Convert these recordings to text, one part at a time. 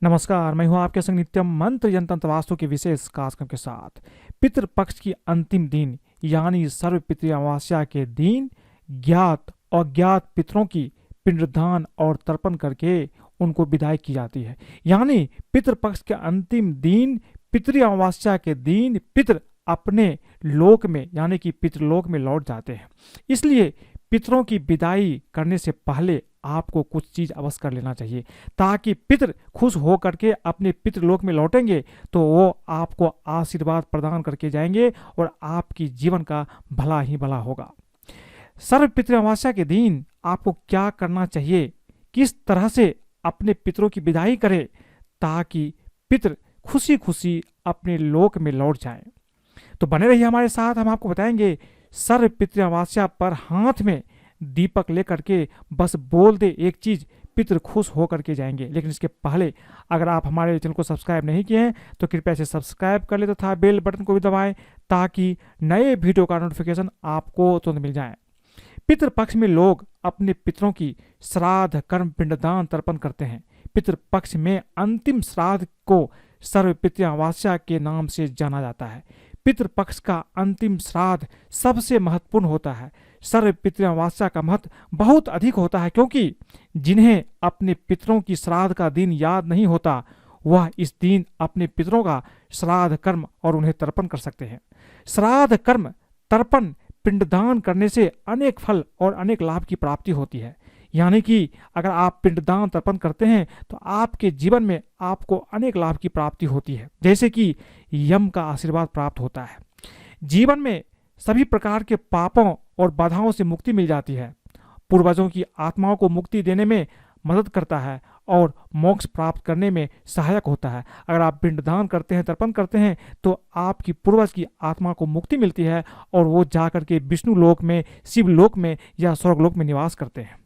नमस्कार, मैं हूं आपके संग नित्यम मंत्र यंत्र वास्तु के विशेष कार्यक्रम के साथ। पितृपक्ष की अंतिम दिन यानी सर्व पितृ अमावस्या के दिन ज्ञात और अज्ञात पितरों की पिंडदान और तर्पण करके उनको विदाई की जाती है। यानी पितृपक्ष के अंतिम दिन पितृ अमावस्या के दिन पितृ अपने लोक में यानी कि पितृलोक में लौट जाते हैं। इसलिए पितरों की विदाई करने से पहले आपको कुछ चीज अवश्य कर लेना चाहिए, ताकि पितृ खुश हो करके अपने पितृलोक में लौटेंगे तो वो आपको आशीर्वाद प्रदान करके जाएंगे और आपकी जीवन का भला ही भला होगा। सर्व पितृ अमावस्या के दिन आपको क्या करना चाहिए, किस तरह से अपने पितरों की विदाई करें ताकि पितृ खुशी खुशी अपने लोक में लौट जाएं। तो बने रहिए हमारे साथ, हम आपको बताएंगे सर्व पितृ अमावस्या पर हाथ में दीपक लेकर के बस बोल दे एक चीज, पितृ खुश होकर के जाएंगे। लेकिन इसके पहले अगर आप हमारे चैनल को सब्सक्राइब नहीं किए हैं तो कृपया से सब्सक्राइब कर ले तथा बेल बटन को भी दबाएं ताकि नए वीडियो का नोटिफिकेशन आपको तुरंत मिल जाए। पितृपक्ष में लोग अपने पितरों की श्राद्ध कर्म पिंडदान तर्पण करते हैं। पितृपक्ष में अंतिम श्राद्ध को सर्व पितृ अमावस्या के नाम से जाना जाता है। पितृपक्ष का अंतिम श्राद्ध सबसे महत्वपूर्ण होता है। सर्व पितृ अमावस्या का महत्व बहुत अधिक होता है, क्योंकि जिन्हें अपने पितरों की श्राद्ध का दिन याद नहीं होता वह इस दिन अपने पितरों का श्राद्ध कर्म और उन्हें तर्पण कर सकते हैं। श्राद्ध कर्म तर्पण पिंडदान करने से अनेक फल और अनेक लाभ की प्राप्ति होती है। यानी कि अगर आप पिंडदान तर्पण करते हैं तो आपके जीवन में आपको अनेक लाभ की प्राप्ति होती है, जैसे कि यम का आशीर्वाद प्राप्त होता है। जीवन में सभी प्रकार के पापों और बाधाओं से मुक्ति मिल जाती है। पूर्वजों की आत्माओं को मुक्ति देने में मदद करता है और मोक्ष प्राप्त करने में सहायक होता है। अगर आप पिंडदान करते हैं, तर्पण करते हैं तो आपकी पूर्वज की आत्मा को मुक्ति मिलती है और वो जाकर के विष्णु लोक में, शिव लोक में या स्वर्गलोक में निवास करते हैं।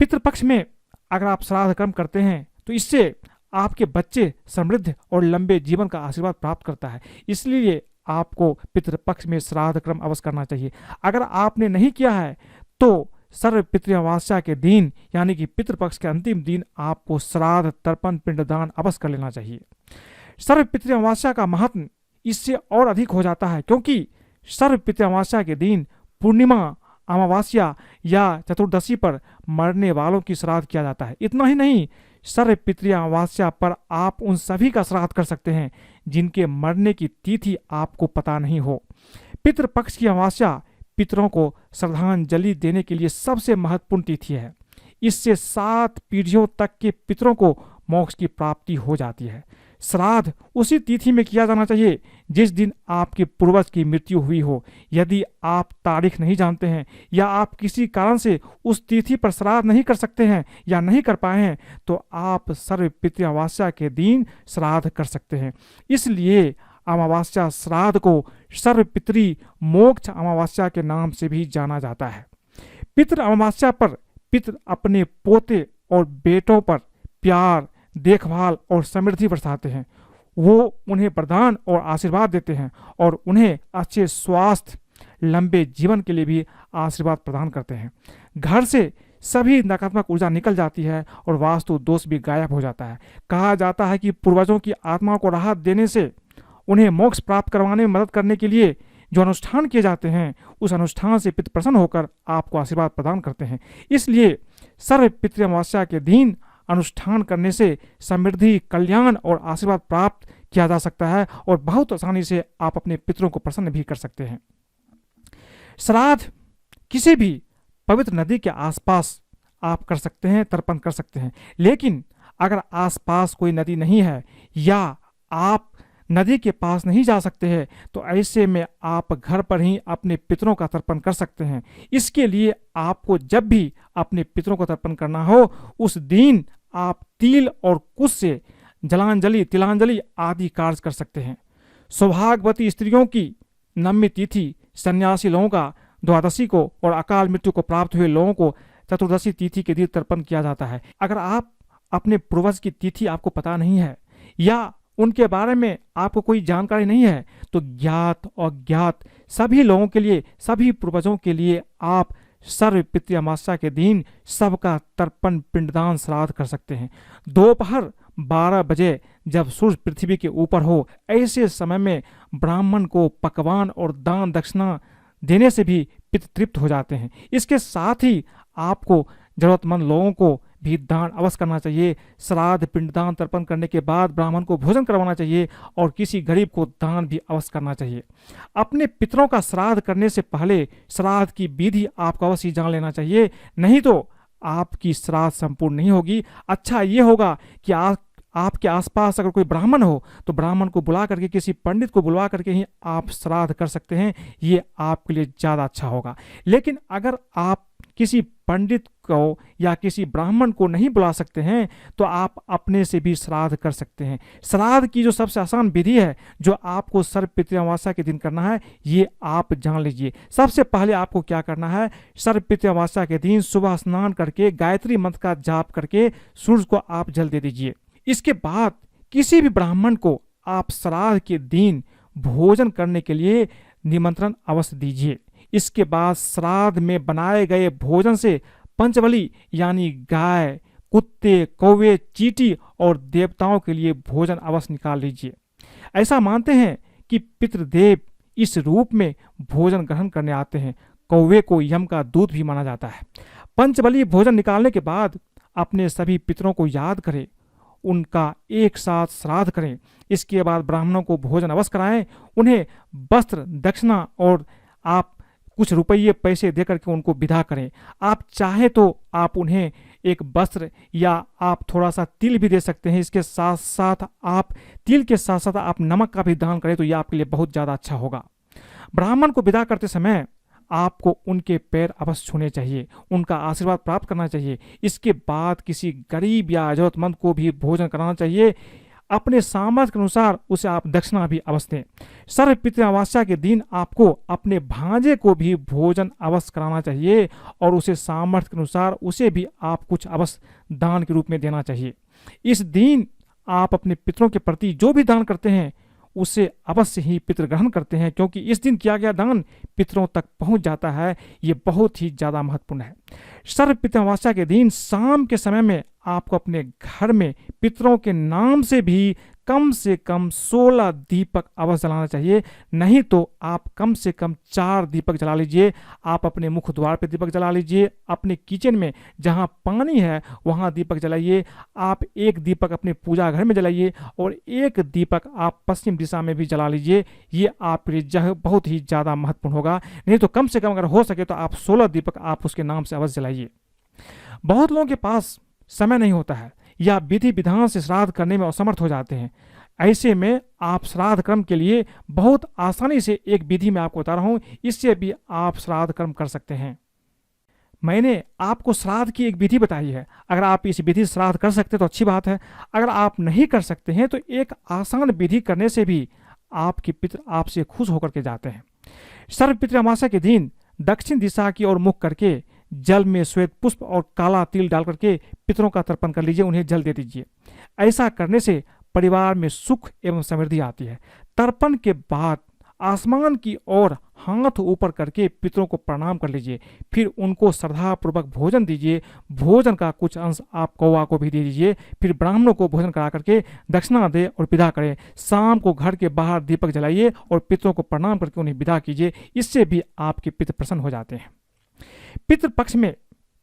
पितृपक्ष में अगर आप श्राद्ध कर्म करते हैं तो इससे आपके बच्चे समृद्ध और लंबे जीवन का आशीर्वाद प्राप्त करता है। इसलिए आपको पितृपक्ष में श्राद्ध कर्म अवश्य करना चाहिए। अगर आपने नहीं किया है तो सर्व पितृ अमावस्या के दिन यानी कि पितृपक्ष के अंतिम दिन आपको श्राद्ध तर्पण पिंडदान अवश्य कर लेना चाहिए। सर्व पितृ अमावस्या का महत्व इससे और अधिक हो जाता है, क्योंकि सर्व पितृ अमावस्या के दिन पूर्णिमा, अमावस्या या चतुर्दशी पर मरने वालों की श्राद्ध किया जाता है। इतना ही नहीं, सर्व पितृ अमावस्या पर आप उन सभी का श्राद्ध कर सकते हैं जिनके मरने की तिथि आपको पता नहीं हो। पितृपक्ष की अमावस्या पितरों को श्रद्धांजलि देने के लिए सबसे महत्वपूर्ण तिथि है। इससे 7 पीढ़ियों तक के पितरों को मोक्ष की प्राप्ति हो जाती है। श्राद्ध उसी तिथि में किया जाना चाहिए जिस दिन आपके पूर्वज की मृत्यु हुई हो। यदि आप तारीख नहीं जानते हैं या आप किसी कारण से उस तिथि पर श्राद्ध नहीं कर सकते हैं या नहीं कर पाए हैं तो आप सर्व पितृ अमावस्या के दिन श्राद्ध कर सकते हैं। इसलिए अमावस्या श्राद्ध को सर्व पितृ मोक्ष अमावस्या के नाम से भी जाना जाता है। पितृ अमावस्या पर पितृ अपने पोते और बेटों पर प्यार, देखभाल और समृद्धि बरसाते हैं। वो उन्हें वरदान और आशीर्वाद देते हैं और उन्हें अच्छे स्वास्थ्य, लंबे जीवन के लिए भी आशीर्वाद प्रदान करते हैं। घर से सभी नकारात्मक ऊर्जा निकल जाती है और वास्तु दोष भी गायब हो जाता है। कहा जाता है कि पूर्वजों की आत्मा को राहत देने से, उन्हें मोक्ष प्राप्त करवाने में मदद करने के लिए जो अनुष्ठान किए जाते हैं उस अनुष्ठान से पितृ प्रसन्न होकर आपको आशीर्वाद प्रदान करते हैं। इसलिए सर्व पितृ अमावस्या के दिन अनुष्ठान करने से समृद्धि, कल्याण और आशीर्वाद प्राप्त किया जा सकता है और बहुत आसानी से आप अपने पितरों को प्रसन्न भी कर सकते हैं। श्राद्ध किसी भी पवित्र नदी के आसपास आप कर सकते हैं, तर्पण कर सकते हैं। लेकिन अगर आसपास कोई नदी नहीं है या आप नदी के पास नहीं जा सकते हैं तो ऐसे में आप घर पर ही अपने पितरों का तर्पण कर सकते हैं। इसके लिए आपको जब भी अपने पितरों को तर्पण करना हो उस दिन आप तिल और कुश से जलांजलि, तिलांजलि आदि कार्य कर सकते हैं। सौभाग्यवती स्त्रियों की नवमी तिथि, सन्यासी लोगों का द्वादशी को और अकाल मृत्यु को प्राप्त हुए लोगों को चतुर्दशी तिथि के दिन तर्पण किया जाता है। अगर आप अपने पूर्वज की तिथि आपको पता नहीं है या उनके बारे में आपको कोई जानकारी नहीं है तो ज्ञात और अज्ञात सभी लोगों के लिए, सभी पूर्वजों के लिए आप सर्व पितृ अमावस्या के दिन सबका तर्पण पिंडदान श्राद्ध कर सकते हैं। दोपहर 12 बजे जब सूर्य पृथ्वी के ऊपर हो, ऐसे समय में ब्राह्मण को पकवान और दान दक्षिणा देने से भी पितृ तृप्त हो जाते हैं। इसके साथ ही आपको जरूरतमंद लोगों को भी दान अवश्य करना चाहिए। श्राद्ध पिंडदान तर्पण करने के बाद ब्राह्मण को भोजन करवाना चाहिए और किसी गरीब को दान भी अवश्य करना चाहिए। अपने पितरों का श्राद्ध करने से पहले श्राद्ध की विधि आपको अवश्य जान लेना चाहिए, नहीं तो आपकी श्राद्ध संपूर्ण नहीं होगी। अच्छा ये होगा कि आपके आसपास अगर कोई ब्राह्मण हो तो ब्राह्मण को बुला करके, किसी पंडित को बुलवा करके ही आप श्राद्ध कर सकते हैं, ये आपके लिए ज़्यादा अच्छा होगा। लेकिन अगर आप किसी पंडित को या किसी ब्राह्मण को नहीं बुला सकते हैं तो आप अपने से भी श्राद्ध कर सकते हैं। श्राद्ध की जो सबसे आसान विधि है, जो आपको सर्वपितृ अमावस्या के दिन करना है, ये आप जान लीजिए। सबसे पहले आपको क्या करना है, सर्वपितृ अमावस्या के दिन सुबह स्नान करके गायत्री मंत्र का जाप करके सूर्य को आप जल दे दीजिए। इसके बाद किसी भी ब्राह्मण को आप श्राद्ध के दिन भोजन करने के लिए निमंत्रण अवश्य दीजिए। इसके बाद श्राद्ध में बनाए गए भोजन से पंचबली यानी गाय, कुत्ते, कौवे, चींटी और देवताओं के लिए भोजन अवश्य निकाल लीजिए। ऐसा मानते हैं कि पितृदेव इस रूप में भोजन ग्रहण करने आते हैं। कौवे को यम का दूत भी माना जाता है। पंचबली भोजन निकालने के बाद अपने सभी पितरों को याद करें, उनका एक साथ श्राद्ध करें। इसके बाद ब्राह्मणों को भोजन अवश्य कराएं, उन्हें वस्त्र, दक्षिणा और आप कुछ रुपये पैसे दे करके उनको विदा करें। आप चाहे तो आप उन्हें एक वस्त्र या आप थोड़ा सा तिल भी दे सकते हैं। इसके साथ साथ आप तिल के साथ साथ आप नमक का भी दान करें तो यह आपके लिए बहुत ज़्यादा अच्छा होगा। ब्राह्मण को विदा करते समय आपको उनके पैर अवश्य छूने चाहिए, उनका आशीर्वाद प्राप्त करना चाहिए। इसके बाद किसी गरीब या जरूरतमंद को भी भोजन कराना चाहिए। अपने सामर्थ्य के अनुसार उसे आप दक्षिणा भी अवश्य दें। सर्वपितृ अमावस्या के दिन आपको अपने भांजे को भी भोजन अवश्य कराना चाहिए और उसे सामर्थ्य के अनुसार उसे भी आप कुछ अवश्य दान के रूप में देना चाहिए। इस दिन आप अपने पितरों के प्रति जो भी दान करते हैं उसे अवश्य ही पितृ ग्रहण करते हैं, क्योंकि इस दिन किया गया दान पितरों तक पहुंच जाता है। ये बहुत ही ज़्यादा महत्वपूर्ण है। सर्वपितृ अमावस्या के दिन शाम के समय में आपको अपने घर में पितरों के नाम से भी कम से कम 16 दीपक अवश्य जलाना चाहिए, नहीं तो आप कम से कम 4 दीपक जला लीजिए। आप अपने मुख द्वार पर दीपक जला लीजिए, अपने किचन में जहाँ पानी है वहाँ दीपक जलाइए। आप एक दीपक अपने पूजा घर में जलाइए और एक दीपक आप पश्चिम दिशा में भी जला लीजिए। ये आपके लिए बहुत ही ज़्यादा महत्वपूर्ण होगा। नहीं तो कम से कम अगर हो सके तो आप 16 दीपक आप उसके नाम से अवश्य जलाइए। बहुत लोगों के पास समय नहीं होता है या विधि विधान से श्राद्ध करने में असमर्थ हो जाते हैं। ऐसे में आप श्राद्ध कर्म के लिए बहुत आसानी से एक विधि में आपको बता रहा हूं, इससे भी आप श्राद्ध कर्म कर सकते हैं। मैंने आपको श्राद्ध की एक विधि बताई है। अगर आप इस विधि श्राद्ध कर सकते तो अच्छी बात है। अगर आप नहीं कर सकते हैं तो एक आसान विधि करने से भी आपके पितृ आपसे खुश होकर के जाते हैं। सर्वपितृ अमावस्या के दिन दक्षिण दिशा की ओर मुख करके जल में श्वेत पुष्प और काला तिल डाल करके पितरों का तर्पण कर लीजिए, उन्हें जल दे दीजिए। ऐसा करने से परिवार में सुख एवं समृद्धि आती है। तर्पण के बाद आसमान की ओर हाथ ऊपर करके पितरों को प्रणाम कर लीजिए, फिर उनको श्रद्धापूर्वक भोजन दीजिए। भोजन का कुछ अंश आप कौवा को भी दे दीजिए। फिर ब्राह्मणों को भोजन करा करके दक्षिणा दे और विदा करें। शाम को घर के बाहर दीपक जलाइए और पितरों को प्रणाम करके उन्हें विदा कीजिए। इससे भी आपके पितृ प्रसन्न हो जाते हैं। पितृपक्ष में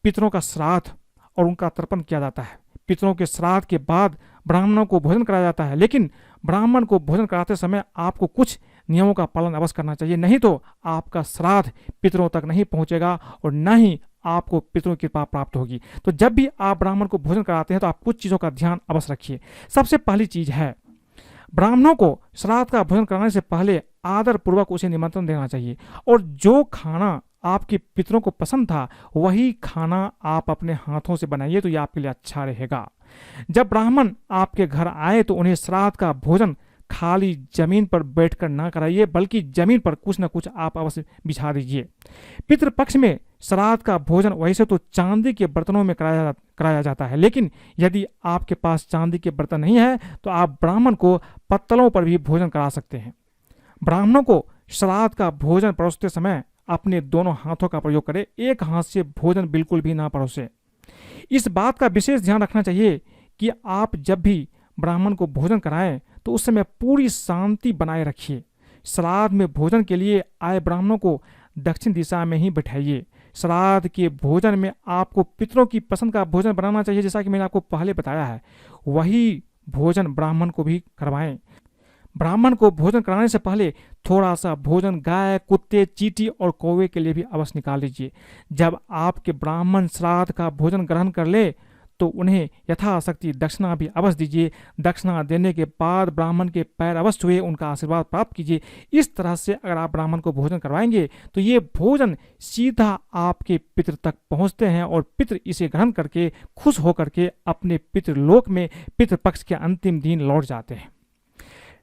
पितरों का श्राद्ध और उनका तर्पण किया जाता है। पितरों के श्राद्ध के बाद ब्राह्मणों को भोजन कराया जाता है, लेकिन ब्राह्मण को भोजन कराते समय आपको कुछ नियमों का पालन अवश्य करना चाहिए, नहीं तो आपका श्राद्ध पितरों तक नहीं पहुंचेगा और न ही आपको पितरों की कृपा प्राप्त होगी। तो जब भी आप ब्राह्मण को भोजन कराते हैं तो आप कुछ चीज़ों का ध्यान अवश्य रखिए। सबसे पहली चीज़ है, ब्राह्मणों को श्राद्ध का भोजन कराने से पहले आदर पूर्वक उसे निमंत्रण देना चाहिए और जो खाना आपके पितरों को पसंद था वही खाना आप अपने हाथों से बनाइए, तो ये आपके लिए अच्छा रहेगा। जब ब्राह्मण आपके घर आए तो उन्हें श्राद्ध का भोजन खाली जमीन पर बैठकर ना कराइए, बल्कि जमीन पर कुछ न कुछ आप अवश्य बिछा दीजिए। पितृपक्ष में श्राद्ध का भोजन वैसे तो चांदी के बर्तनों में कराया जाता है, लेकिन यदि आपके पास चांदी के बर्तन नहीं है तो आप ब्राह्मण को पत्तलों पर भी भोजन करा सकते हैं। ब्राह्मणों को श्राद्ध का भोजन परोसते समय अपने दोनों हाथों का प्रयोग करें, एक हाथ से भोजन बिल्कुल भी ना परोसे। इस बात का विशेष ध्यान रखना चाहिए कि आप जब भी ब्राह्मण को भोजन कराएं तो उस समय पूरी शांति बनाए रखिए। श्राद्ध में भोजन के लिए आए ब्राह्मणों को दक्षिण दिशा में ही बैठाइए। श्राद्ध के भोजन में आपको पितरों की पसंद का भोजन बनाना चाहिए, जैसा कि मैंने आपको पहले बताया है। वही भोजन ब्राह्मण को भी करवाएं। ब्राह्मण को भोजन कराने से पहले थोड़ा सा भोजन गाय, कुत्ते, चींटी और कौवे के लिए भी अवश्य निकाल लीजिए। जब आपके ब्राह्मण श्राद्ध का भोजन ग्रहण कर ले तो उन्हें यथाशक्ति दक्षिणा भी अवश्य दीजिए। दक्षिणा देने के बाद ब्राह्मण के पैर अवश्य छुए, उनका आशीर्वाद प्राप्त कीजिए। इस तरह से अगर आप ब्राह्मण को भोजन करवाएंगे तो ये भोजन सीधा आपके पितृ तक पहुंचते हैं और पितृ इसे ग्रहण करके खुश होकर के अपने पितृलोक में पितृपक्ष के अंतिम दिन लौट जाते हैं।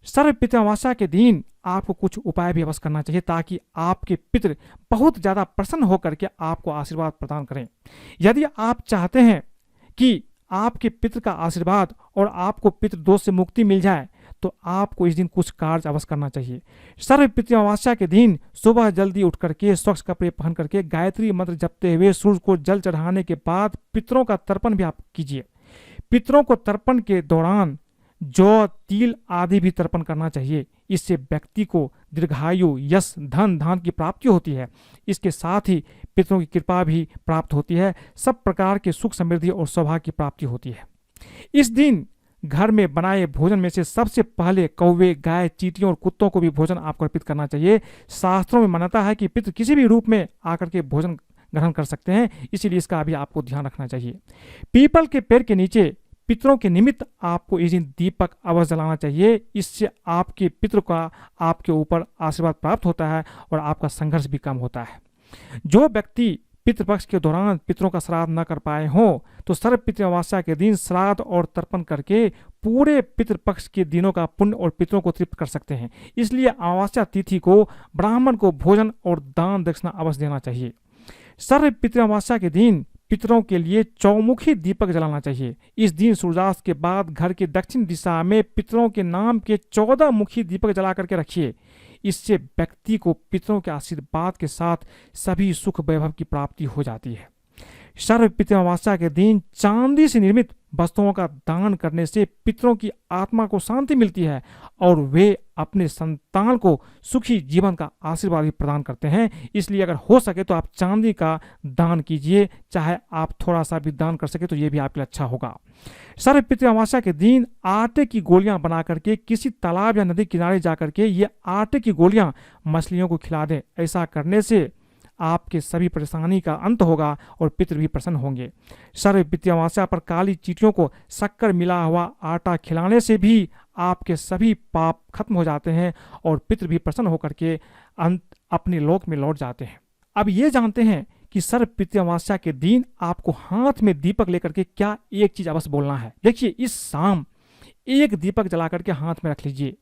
सर्व पितृ अमावस्या के दिन आपको कुछ उपाय भी अवश्य करना चाहिए ताकि आपके पितृ बहुत ज़्यादा प्रसन्न होकर के आपको आशीर्वाद प्रदान करें। यदि आप चाहते हैं कि आपके पितृ का आशीर्वाद और आपको पितृ दोष से मुक्ति मिल जाए तो आपको इस दिन कुछ कार्य अवश्य करना चाहिए। सर्व पितृ अमावस्या के दिन सुबह जल्दी उठ करके स्वच्छ कपड़े पहन करके गायत्री मंत्र जपते हुए सूर्य को जल चढ़ाने के बाद पितरों का तर्पण भी आप कीजिए। पितरों को तर्पण के दौरान जौ, तिल आदि भी तर्पण करना चाहिए। इससे व्यक्ति को दीर्घायु, यश, धन, धान की प्राप्ति होती है। इसके साथ ही पितरों की कृपा भी प्राप्त होती है। सब प्रकार के सुख, समृद्धि और सौभाग्य की प्राप्ति होती है। इस दिन घर में बनाए भोजन में से सबसे पहले कौवे, गाय, चींटियों और कुत्तों को भी भोजन आपको अर्पित करना चाहिए। शास्त्रों में मान्यता है कि पितृ किसी भी रूप में आकर के भोजन ग्रहण कर सकते हैं, इसीलिए इसका भी आपको ध्यान रखना चाहिए। पीपल के पेड़ के नीचे पितरों के निमित्त आपको इस दिन दीपक अवश्य जलाना चाहिए। इससे आपके पितृ का आपके ऊपर आशीर्वाद प्राप्त होता है और आपका संघर्ष भी कम होता है। जो व्यक्ति पितृपक्ष के दौरान पितरों का श्राद्ध न कर पाए हों तो सर्व पितृ अमावस्या के दिन श्राद्ध और तर्पण करके पूरे पितृपक्ष के दिनों का पुण्य और पितरों को तृप्त कर सकते हैं। इसलिए अमावस्या तिथि को ब्राह्मण को भोजन और दान दक्षिणा अवश्य देना चाहिए। सर्व पितृ अमावस्या के दिन पितरों के लिए चौमुखी दीपक जलाना चाहिए। इस दिन सूर्यास्त के बाद घर के दक्षिण दिशा में पितरों के नाम के 14 मुखी दीपक जला करके रखिए। इससे व्यक्ति को पितरों के आशीर्वाद के साथ सभी सुख वैभव की प्राप्ति हो जाती है। सर्व पितृ अमावस्या के दिन चांदी से निर्मित वस्तुओं का दान करने से पितरों की आत्मा को शांति मिलती है और वे अपने संतान को सुखी जीवन का आशीर्वाद भी प्रदान करते हैं। इसलिए अगर हो सके तो आप चांदी का दान कीजिए, चाहे आप थोड़ा सा भी दान कर सके तो ये भी आपके लिए अच्छा होगा। सर्व पितृ अमावस्या के दिन आटे की गोलियां बना करके किसी तालाब या नदी किनारे जाकर के ये आटे की गोलियां मछलियों को खिला दें। ऐसा करने से आपके सभी परेशानी का अंत होगा और पितृ भी प्रसन्न होंगे। सर्व पितृ अमावस्या पर काली चींटियों को शक्कर मिला हुआ आटा खिलाने से भी आपके सभी पाप खत्म हो जाते हैं और पितृ भी प्रसन्न होकर के अपने लोक में लौट जाते हैं। अब ये जानते हैं कि सर्व पितृ अमावस्या के दिन आपको हाथ में दीपक लेकर के क्या एक चीज अवश्य बोलना है। देखिए, इस शाम एक दीपक जला करके हाथ में रख लीजिए।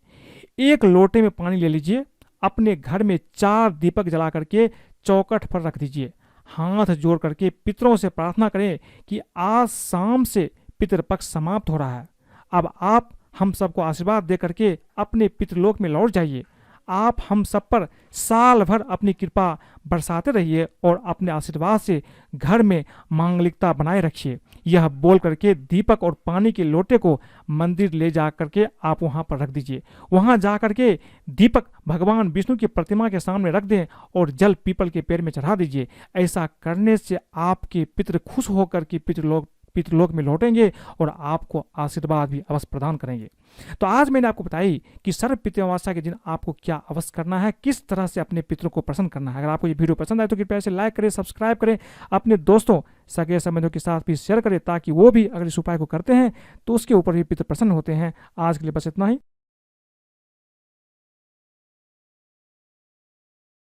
एक लोटे में पानी ले लीजिए। अपने घर में 4 दीपक जला करके चौखट पर रख दीजिए। हाथ जोड़ करके पितरों से प्रार्थना करें कि आज शाम से पितृपक्ष समाप्त हो रहा है। अब आप हम सबको आशीर्वाद दे करके अपने पितृलोक में लौट जाइए। आप हम सब पर साल भर अपनी कृपा बरसाते रहिए और अपने आशीर्वाद से घर में मांगलिकता बनाए रखिए। यह बोल करके दीपक और पानी के लोटे को मंदिर ले जा करके आप वहां पर रख दीजिए। वहां जा करके दीपक भगवान विष्णु की प्रतिमा के सामने रख दें और जल पीपल के पेड़ में चढ़ा दीजिए। ऐसा करने से आपके पितृ खुश होकर के पितृलोक में लौटेंगे और आपको आशीर्वाद भी अवश्य प्रदान करेंगे। तो आज मैंने आपको बताई कि सर्व पितृ अमावस्या के दिन आपको क्या अवश्य करना है, किस तरह से अपने पितरों को प्रसन्न करना है। अगर आपको ये वीडियो पसंद आए तो कृपया इसे लाइक करें, सब्सक्राइब करें, अपने दोस्तों, सगे संबंधियों के साथ भी शेयर करें ताकि वो भी अगर इस उपाय को करते हैं तो उसके ऊपर भी पितृ प्रसन्न होते हैं। आज के लिए बस इतना ही।